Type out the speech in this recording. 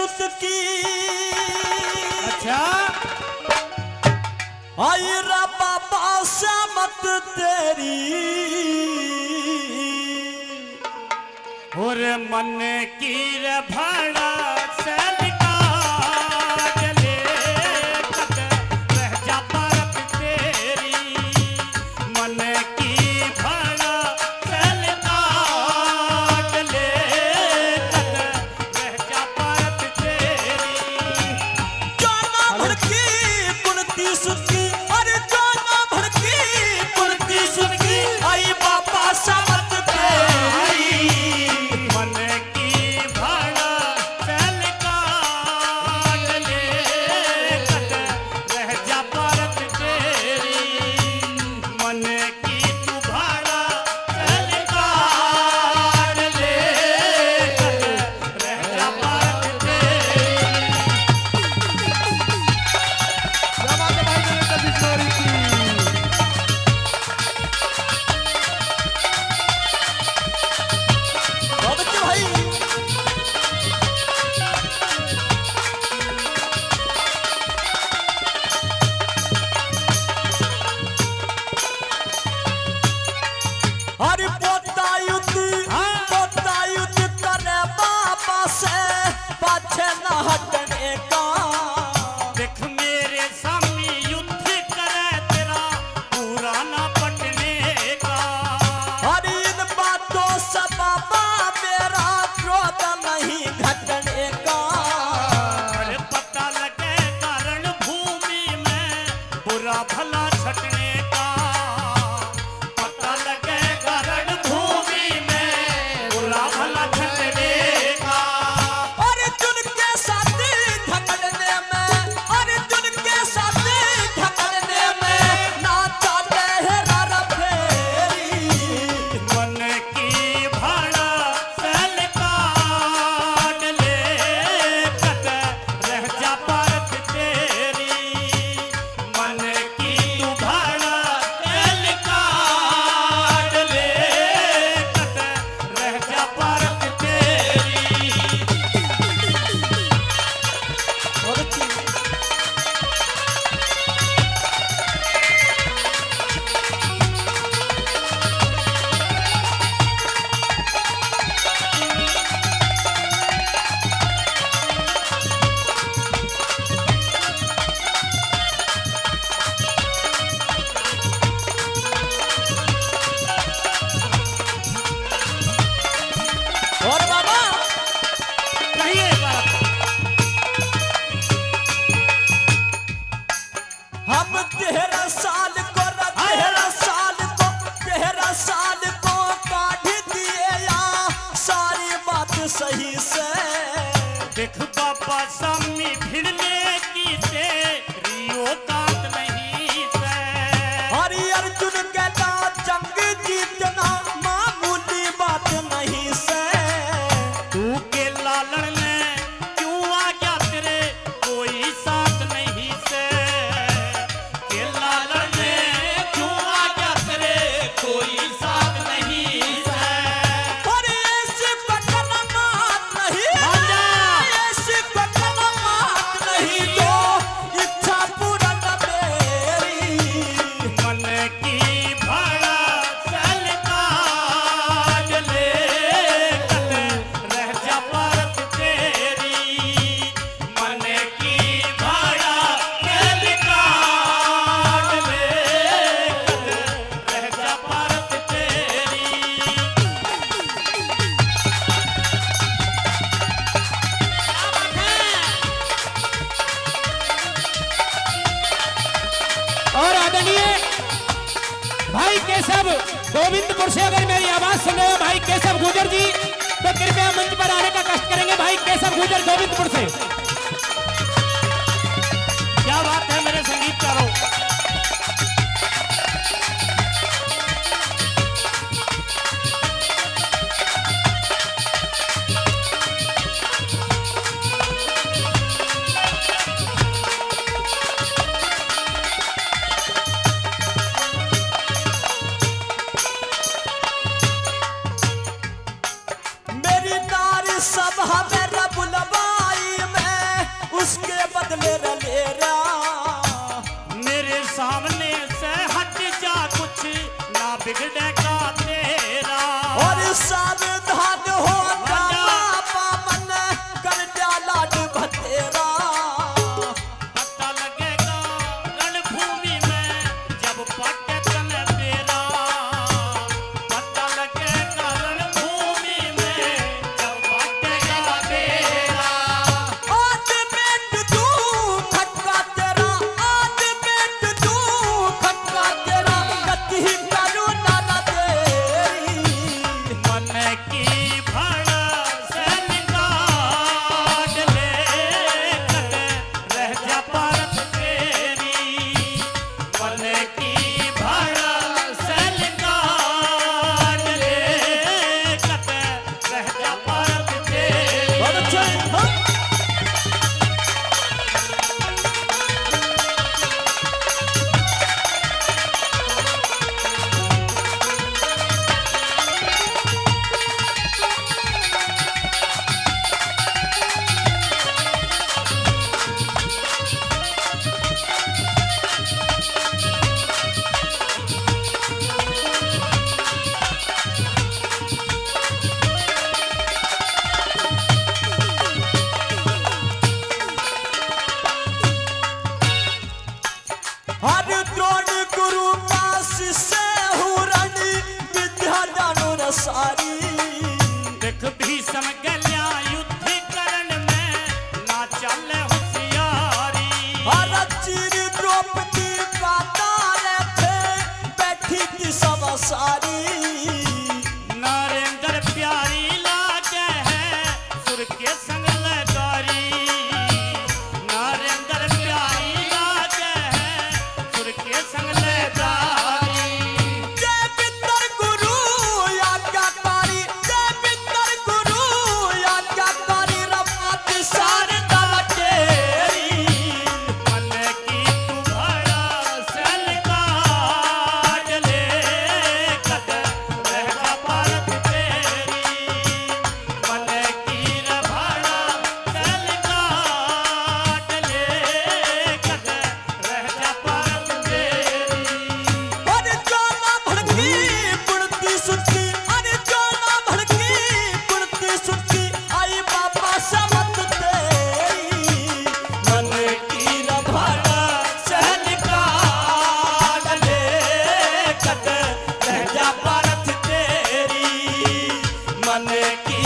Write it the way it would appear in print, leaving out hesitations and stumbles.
सुत की। अच्छा आई रा बाबा समत तेरी और मन की भाड़ा से सही से देख बाबा सामी भिड़ने की तेरी औकात नहीं से। हरि अर्जुन के साथ जंग जीतना मामूली बात नहीं से। तू के लालन ने क्यों आ गया तेरे कोई साथ नहीं से। के लालन ने क्यों आ गया तेरे कोई साथ नहीं से। और आदरणीय भाई केशव गोविंदपुर से अगर मेरी आवाज सुन रहे हो भाई केशव गुजर जी, तो कृपया मंच पर आने का कष्ट करेंगे। भाई केशव गुजर गोविंदपुर से। क्या बात है मेरे संगीतकारों। सभा में रब लबाई में सावधान हो जामा पावन कर डाला भतेरा। पता लगेगा रणभूमि में जब पटे तन तेरा। पता लगेगा रणभूमि में जब पटेगा तेरा। आज बेट तू खटका तेरा, आज बेट तू खटका तेरा, गति करू ना तेरी। मन की भड़स निकाल ले कद रह जा परत तेरी। मन की भड़स निकाल ले कद रह जा परत तेरी। बहुत अच्छा है, हाँ। हर द्रोण गुरु का शिष्य हूँ रणि विद्या जानो न सारी। देख भीषम गल्या युद्ध करण में ना चले होशियारी। हर चीर द्रौपदी का तारे थे बैठी थी सब सारी। नरेंद्र प्यारी लागे है सुर के संग लगारी। नरेंद्र प्यारी लागे है सुर के संग लगारी। जय पितर गुरु आज्ञाकारी, जय पितर गुरु आज्ञाकारी, रमात शारदा तेरी। मन की तू भड़स निकाल ले कद रह जा परत तेरी। मन की भड़स निकाल ले कद रह जा परत तेरी। अरे जो ना भड़की पुड़ती सुटकी, अरे जो ना भड़की पुड़ती सुटकी, आई बाबा समत तेरी। मन की रभाड़ा सहन काल ले कद रह जा परत तेरी। मन की